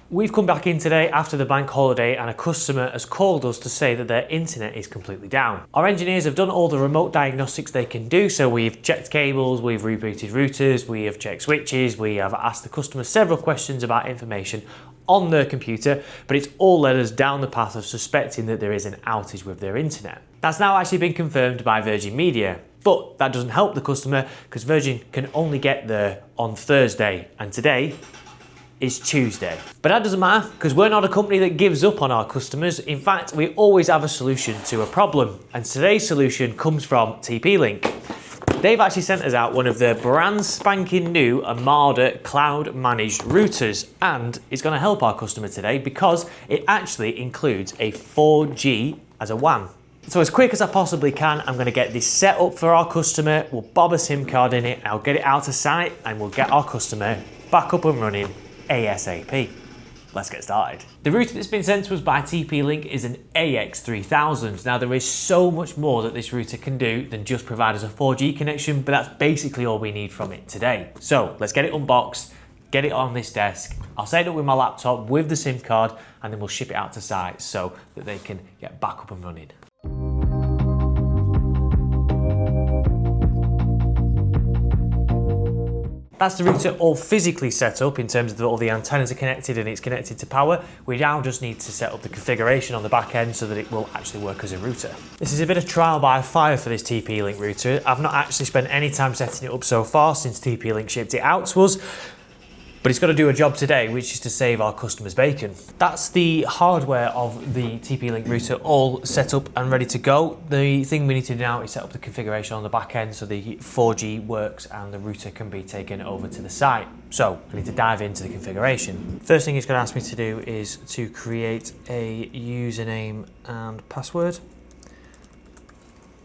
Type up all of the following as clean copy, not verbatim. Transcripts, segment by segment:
We've come back in today after the bank holiday and a customer has called us to say that their internet is completely down. Our engineers have done all the remote diagnostics they can do, so we've checked cables, we've rebooted routers, we have checked switches, we have asked the customer several questions about information on their computer, but it's all led us down the path of suspecting that there is an outage with their internet. That's now actually been confirmed by Virgin Media, but that doesn't help the customer because Virgin can only get there on Thursday, and today is Tuesday. But that doesn't matter because we're not a company that gives up on our customers. In fact, we always have a solution to a problem, and today's solution comes from TP-Link. They've actually sent us out one of their brand spanking new Armada cloud managed routers, and it's going to help our customer today because it actually includes a 4G as a WAN. So as quick as I possibly can, I'm going to get this set up for our customer. We'll bob a SIM card in it, I'll get it out to site, and we'll get our customer back up and running ASAP. Let's get started. The router that's been sent to us by TP-Link is an AX3000. Now there is so much more that this router can do than just provide us a 4G connection, but that's basically all we need from it today. So let's get it unboxed, get it on this desk. I'll set it up with my laptop with the SIM card, and then we'll ship it out to site so that they can get back up and running. That's the router all physically set up in terms of all the antennas are connected and it's connected to power. We now just need to set up the configuration on the back end so that it will actually work as a router. This is a bit of trial by fire for this TP-Link router. I've not actually spent any time setting it up so far since TP-Link shipped it out to us. But it's got to do a job today, which is to save our customers bacon. That's the hardware of the TP-Link router all set up and ready to go. The thing we need to do now is set up the configuration on the back end so the 4G works and the router can be taken over to the site. So we need to dive into the configuration. First thing it's going to ask me to do is to create a username and password.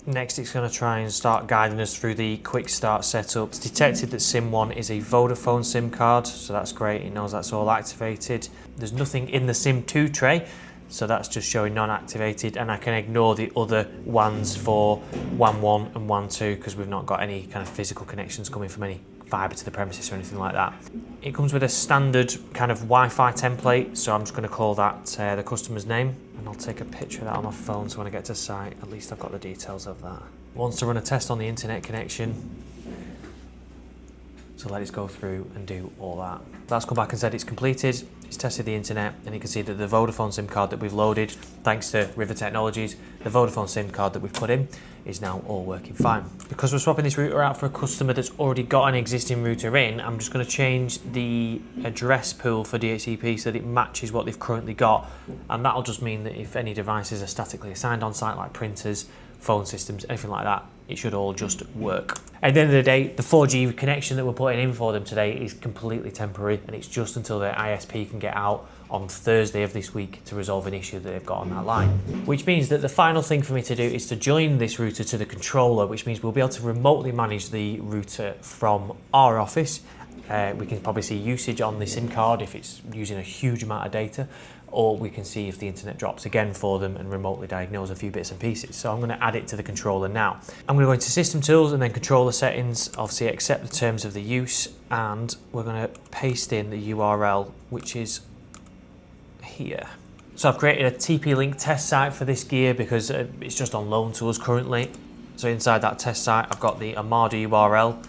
Next, it's going to try and start guiding us through the quick start setup. It's detected that SIM1 is a Vodafone SIM card, so that's great. It knows that's all activated. There's nothing in the SIM2 tray, so that's just showing non-activated, and I can ignore the other WANs for WAN 1 and WAN 2 because we've not got any kind of physical connections coming from any fibre to the premises or anything like that. It comes with a standard kind of Wi-Fi template, so I'm just going to call that the customer's name, and I'll take a picture of that on my phone so when I get to site at least I've got the details of that. Wants to run a test on the internet connection, so let it go through and do all that. That's come back and said it's completed. It's tested the internet, and you can see that the Vodafone SIM card that we've loaded, thanks to River Technologies, the Vodafone SIM card that we've put in is now all working fine. Because we're swapping this router out for a customer that's already got an existing router in, I'm just going to change the address pool for DHCP so that it matches what they've currently got, and that'll just mean that if any devices are statically assigned on site, like printers, phone systems, anything like that, it should all just work. At the end of the day, the 4G connection that we're putting in for them today is completely temporary, and it's just until their ISP can get out on Thursday of this week to resolve an issue that they've got on that line. Which means that the final thing for me to do is to join this router to the controller, which means we'll be able to remotely manage the router from our office. We can probably see usage on the SIM card if it's using a huge amount of data, or we can see if the internet drops again for them and remotely diagnose a few bits and pieces. So I'm going to add it to the controller now. I'm going to go into System Tools and then Controller Settings, obviously accept the terms of the use, and we're going to paste in the URL, which is here. So I've created a TP-Link test site for this gear because it's just on loan to us currently. So inside that test site, I've got the Armada URL.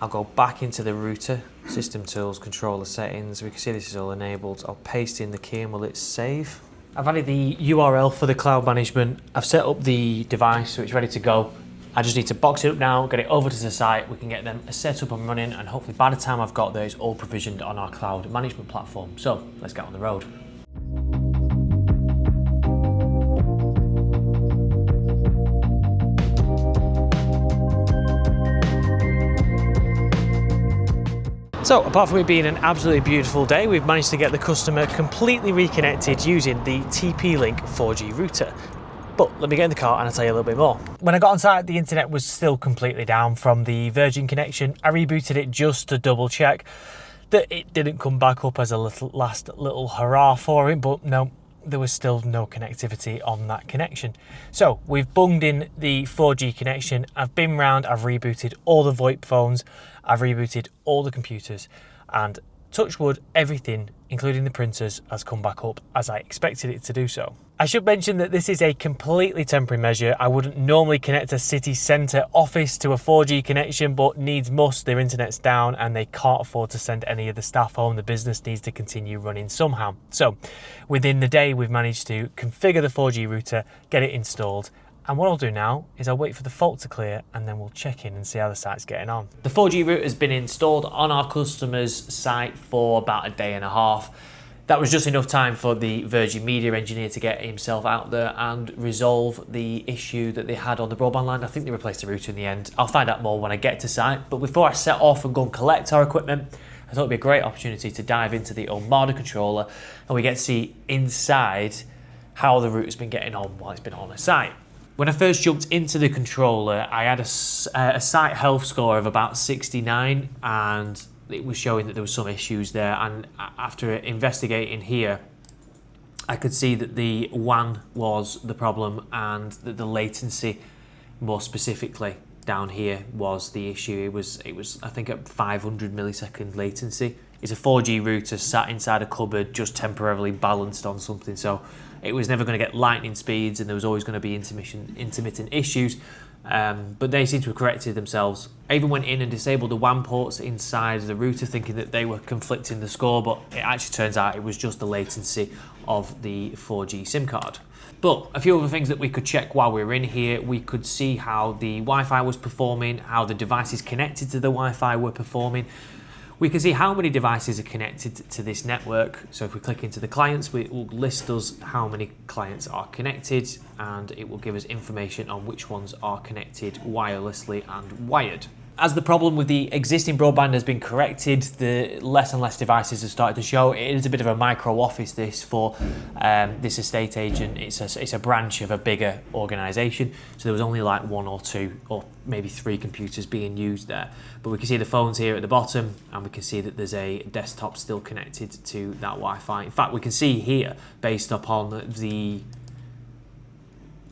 I'll go back into the router, System Tools, Controller Settings. We can see this is all enabled. I'll paste in the key and will it save. I've added the URL for the cloud management. I've set up the device so it's ready to go. I just need to box it up now, get it over to the site. We can get them set up and running, and hopefully by the time I've got there, it's all provisioned on our cloud management platform. So let's get on the road. So apart from it being an absolutely beautiful day, we've managed to get the customer completely reconnected using the TP-Link 4G router. But let me get in the car and I'll tell you a little bit more. When I got on site, the internet was still completely down from the Virgin connection. I rebooted it just to double check that it didn't come back up as a last little hurrah for it, but no, there was still no connectivity on that connection. So we've bunged in the 4G connection. I've been round, I've rebooted all the VoIP phones, I've rebooted all the computers, and touch wood, everything, including the printers, has come back up as I expected it to do so. I should mention that this is a completely temporary measure. I wouldn't normally connect a city centre office to a 4G connection, but needs must, their internet's down and they can't afford to send any of the staff home. The business needs to continue running somehow. So within the day, we've managed to configure the 4G router, get it installed. And what I'll do now is I'll wait for the fault to clear and then we'll check in and see how the site's getting on. The 4G router has been installed on our customer's site for about a day and a half. That was just enough time for the Virgin Media engineer to get himself out there and resolve the issue that they had on the broadband line. I think they replaced the router in the end. I'll find out more when I get to site. But before I set off and go and collect our equipment, I thought it'd be a great opportunity to dive into the Armada controller and we get to see inside how the router's been getting on while it's been on the site. When I first jumped into the controller, I had a site health score of about 69 and it was showing that there was some issues there, and after investigating here I could see that the WAN was the problem and that the latency, more specifically down here, was the issue. It was I think at 500 millisecond latency. It's a 4G router sat inside a cupboard just temporarily balanced on something, so it was never going to get lightning speeds and there was always going to be intermittent issues. But they seem to have corrected themselves. I even went in and disabled the WAN ports inside the router thinking that they were conflicting the score, but it actually turns out it was just the latency of the 4G SIM card. But a few other things that we could check while we were in here, we could see how the Wi-Fi was performing, how the devices connected to the Wi-Fi were performing. We can see how many devices are connected to this network. So if we click into the clients, it will list us how many clients are connected and it will give us information on which ones are connected wirelessly and wired. As the problem with the existing broadband has been corrected, the less and less devices have started to show. It is a bit of a micro office this for this estate agent. It's a branch of a bigger organisation, so there was only like 1 or 2 or maybe 3 computers being used there. But we can see the phones here at the bottom and we can see that there's a desktop still connected to that Wi-Fi. In fact, we can see here, based upon the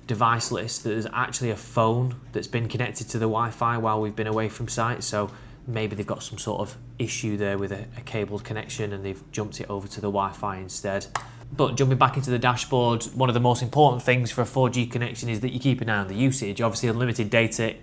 device list, that there's actually a phone that's been connected to the Wi-Fi while we've been away from site, so maybe they've got some sort of issue there with a cabled connection and they've jumped it over to the Wi-Fi instead. But jumping back into the dashboard, one of the most important things for a 4G connection is that you keep an eye on the usage. Obviously unlimited data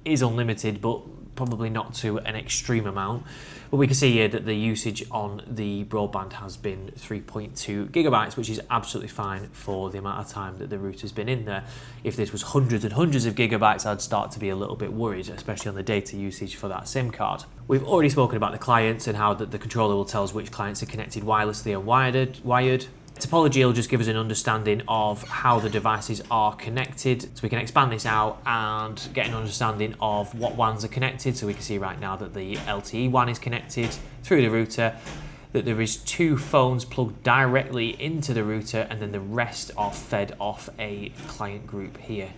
is unlimited, but probably not to an extreme amount. But we can see here that the usage on the broadband has been 3.2 gigabytes, which is absolutely fine for the amount of time that the router's been in there. If this was hundreds and hundreds of gigabytes, I'd start to be a little bit worried, especially on the data usage for that SIM card. We've already spoken about the clients and how that the controller will tell us which clients are connected wirelessly and wired. Topology will just give us an understanding of how the devices are connected, so we can expand this out and get an understanding of what WANs are connected. So we can see right now that the LTE WAN is connected through the router, that there is 2 phones plugged directly into the router, and then the rest are fed off a client group here,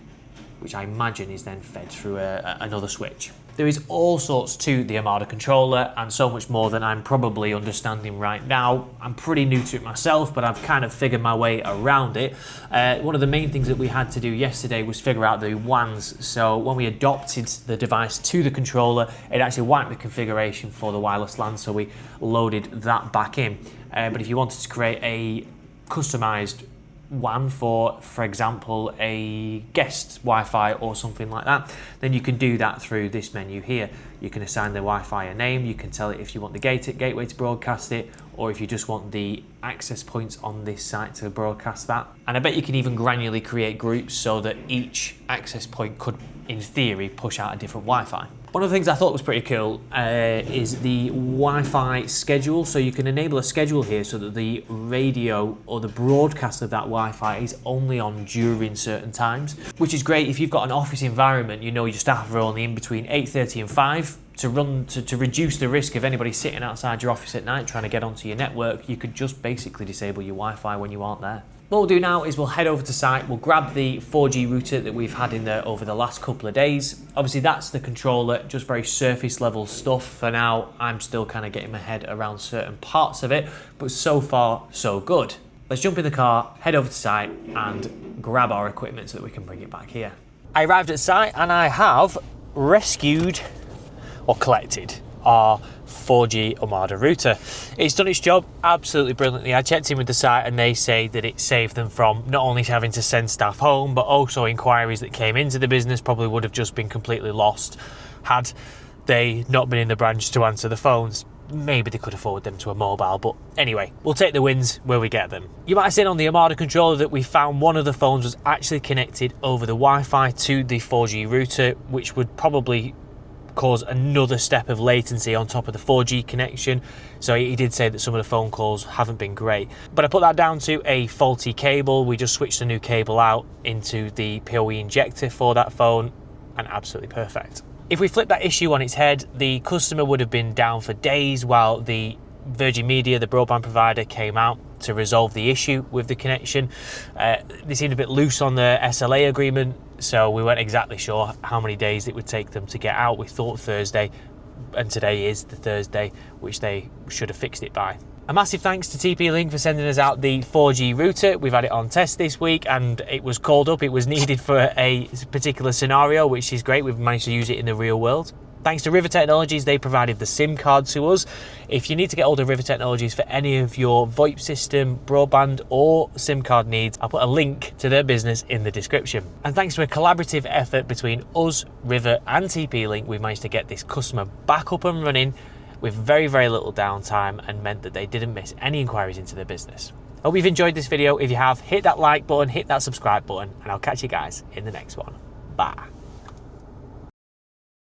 which I imagine is then fed through another switch. There is all sorts to the Armada controller and so much more than I'm probably understanding right now. I'm pretty new to it myself, but I've kind of figured my way around it. One of the main things that we had to do yesterday was figure out the WANs. So when we adopted the device to the controller, it actually wiped the configuration for the wireless LAN, so we loaded that back in. But if you wanted to create a customized WAN for example, a guest Wi-Fi or something like that, then you can do that through this menu here. You can assign the Wi-Fi a name, you can tell it if you want the gateway to broadcast it, or if you just want the access points on this site to broadcast that. And I bet you can even granularly create groups so that each access point could, in theory, push out a different Wi-Fi. One of the things I thought was pretty cool is the Wi-Fi schedule. So you can enable a schedule here so that the radio or the broadcast of that Wi-Fi is only on during certain times, which is great if you've got an office environment. You know your staff are only in between 8:30 and 5 to reduce the risk of anybody sitting outside your office at night trying to get onto your network. You could just basically disable your Wi-Fi when you aren't there. What we'll do now is we'll head over to site, we'll grab the 4G router that we've had in there over the last couple of days. Obviously that's the controller, just very surface level stuff for now. I'm still kind of getting my head around certain parts of it, but so far so good. Let's jump in the car, head over to site and grab our equipment so that we can bring it back here. I arrived at site and I have rescued or collected our 4G Armada router. It's done its job absolutely brilliantly. I checked in with the site and they say that it saved them from not only having to send staff home, but also inquiries that came into the business probably would have just been completely lost had they not been in the branch to answer the phones. Maybe they could afford them to a mobile, but anyway, we'll take the wins where we get them. You might have seen on the Armada controller that we found one of the phones was actually connected over the Wi-Fi to the 4G router, which would probably cause another step of latency on top of the 4G connection. So he did say that some of the phone calls haven't been great, but I put that down to a faulty cable. We just switched a new cable out into the PoE injector for that phone, and absolutely perfect. If we flip that issue on its head, the customer would have been down for days while the Virgin Media, the broadband provider, came out to resolve the issue with the connection. They seemed a bit loose on the SLA agreement, so we weren't exactly sure how many days it would take them to get out. We thought Thursday, and today is the Thursday, which they should have fixed it by. A massive thanks to TP-Link for sending us out the 4G router. We've had it on test this week and it was called up. It was needed for a particular scenario, which is great. We've managed to use it in the real world. Thanks to River Technologies, they provided the SIM card to us. If you need to get hold of River Technologies for any of your VoIP system, broadband or SIM card needs, I'll put a link to their business in the description. And thanks to a collaborative effort between us, River and TP-Link, we've managed to get this customer back up and running with very, very little downtime, and meant that they didn't miss any inquiries into their business. Hope you've enjoyed this video. If you have, hit that like button, hit that subscribe button, and I'll catch you guys in the next one. Bye.